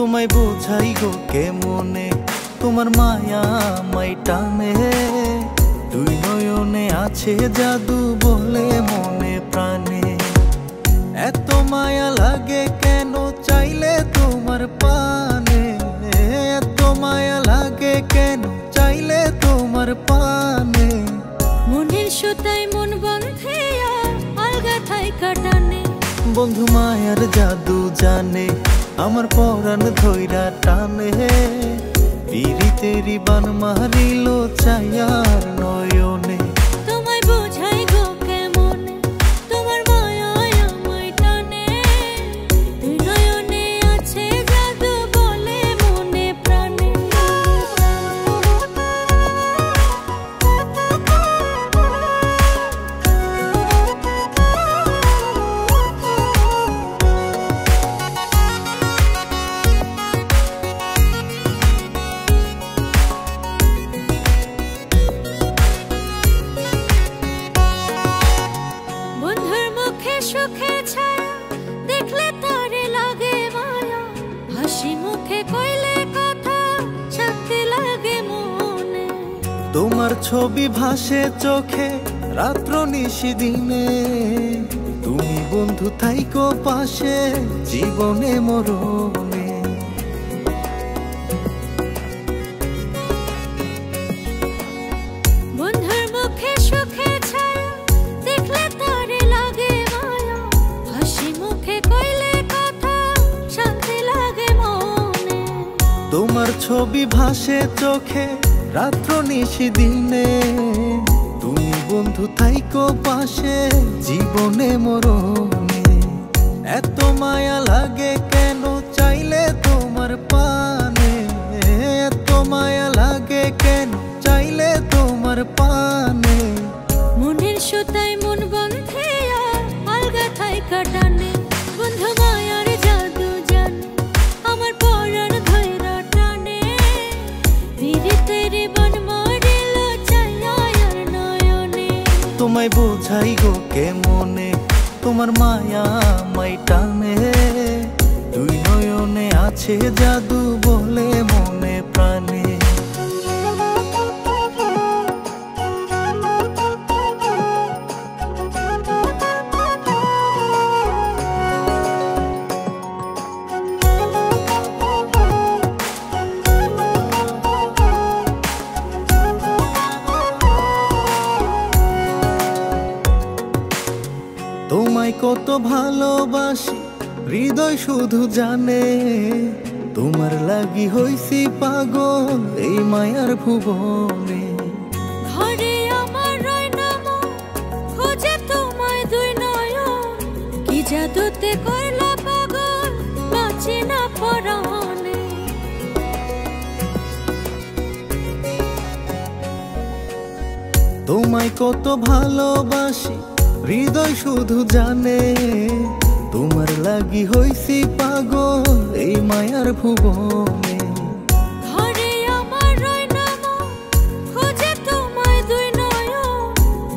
তোমায় বোঝাই গো কেমনে, তোমার মায়া আমায় টানে। দুই নয়নে আছে জাদু বলে মনে প্রাণে। এত মায়া লাগে কেন চাইলে তোমার পানে, এত মায়া লাগে কেন চাইলে তোমার পানে। মনের সুতায় মন বন্ধে আলগা থাই কাটানে। বন্ধু মায়ার জাদু জানে, আমার পরাণ ধইরা টানে। পিরিতেরি বান মারিল চাইয়ার নয়নে। তোমায় বোঝাই গো কেমনে, তোমার মায়া আমায় টানে। দুই নয়নে আছে জাদু বলে মনে প্রাণে। সুখে ছায়া দেখলে তারে লাগে মায়া, হাসি মুখে কইলে কথা শান্তি লাগে মনে। তোমার ছবি ভাসে চোখে রাত্র নিশি দিনে। তুমি বন্ধু থাইকো পাশে জীবনে মরণে। বন্ধুর মুখে সুখে ছায়া দেখলে তারে লাগে মায়া, হাসি মুখে কইলে কথা শান্তি লাগে মনে। তোমার ছবি ভাসে চোখে রাত্র নিশি দিনে। তুমি বন্ধু থাইকো পাশে জীবনে মরণে। এত মায়া লাগে কেন চাইলে তোমার পানে, এত মায়া লাগে কেন চাইলে তোমার পানে। মনের সুতায় মন বন্ধে আলগা থাই কাটানে। বন্ধু মায়ার জাদু জানে, আমার পরাণ ধইরা টানে। পিরিতেরি বান মারিল চাইয়ার নয়নে। তোমায় বোঝাই গো কেমনে, তোমার মায়া আমায় টানে। দুই নয়নে আছে জাদু বলে মনে প্রাণে। তোমায় কত ভালোবাসি হৃদয় শুধু জানে। তোমার লাগি হইছি পাগল এই মায়ার ভুবনে। ঘরে আমার রয় নাম খোঁজে তোমায় দুই নয়ন। কি জাদুতে করলা পাগল বাঁচি না পরাণে। তোমায় কত ভালোবাসি হৃদয় শুধু জানে। তোমার লাগি হইছি পাগল এই মায়ার ভুবনে। ঘরে আমার রয় নাম খোঁজে তোমায় দুই নয়ন।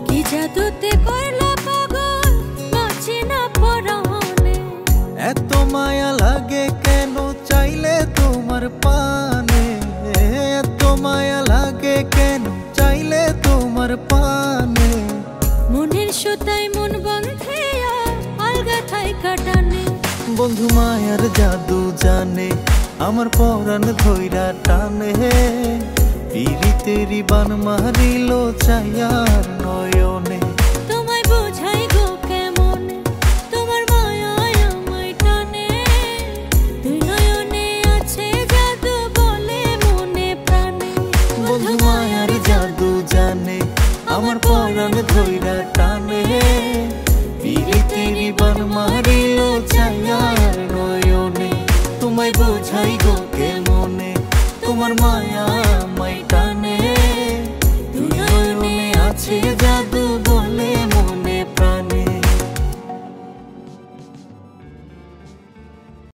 কি জাদুতে করলা পাগল বাঁচি না পরাণে। এত মায়া লাগে কেন চাইলে তোমার পানে, এত মায়া লাগে কেন চাইলে তোমার পানে। মনের সুতায় মন বন্ধে আলগা থাই কাটানে। বন্ধু মায়ার জাদু জানে, আমার পরাণ ধইরা টানে। পিরিতেরি বান মারিল চাইয়ার নয়নে। তোমায় বোঝাই গো কেমনে, তোমার মায়া আমায় টানে। দুই নয়নে আছে জাদু বলে মনে প্রাণে। বন্ধু মায়ার জাদু জানে, আমার পরাণ ধইরা টানে। পিরিতেরি বান মারিল চাইয়ার নয়নে। তোমায় বোঝাই গো কেমনে, তোমার মায়া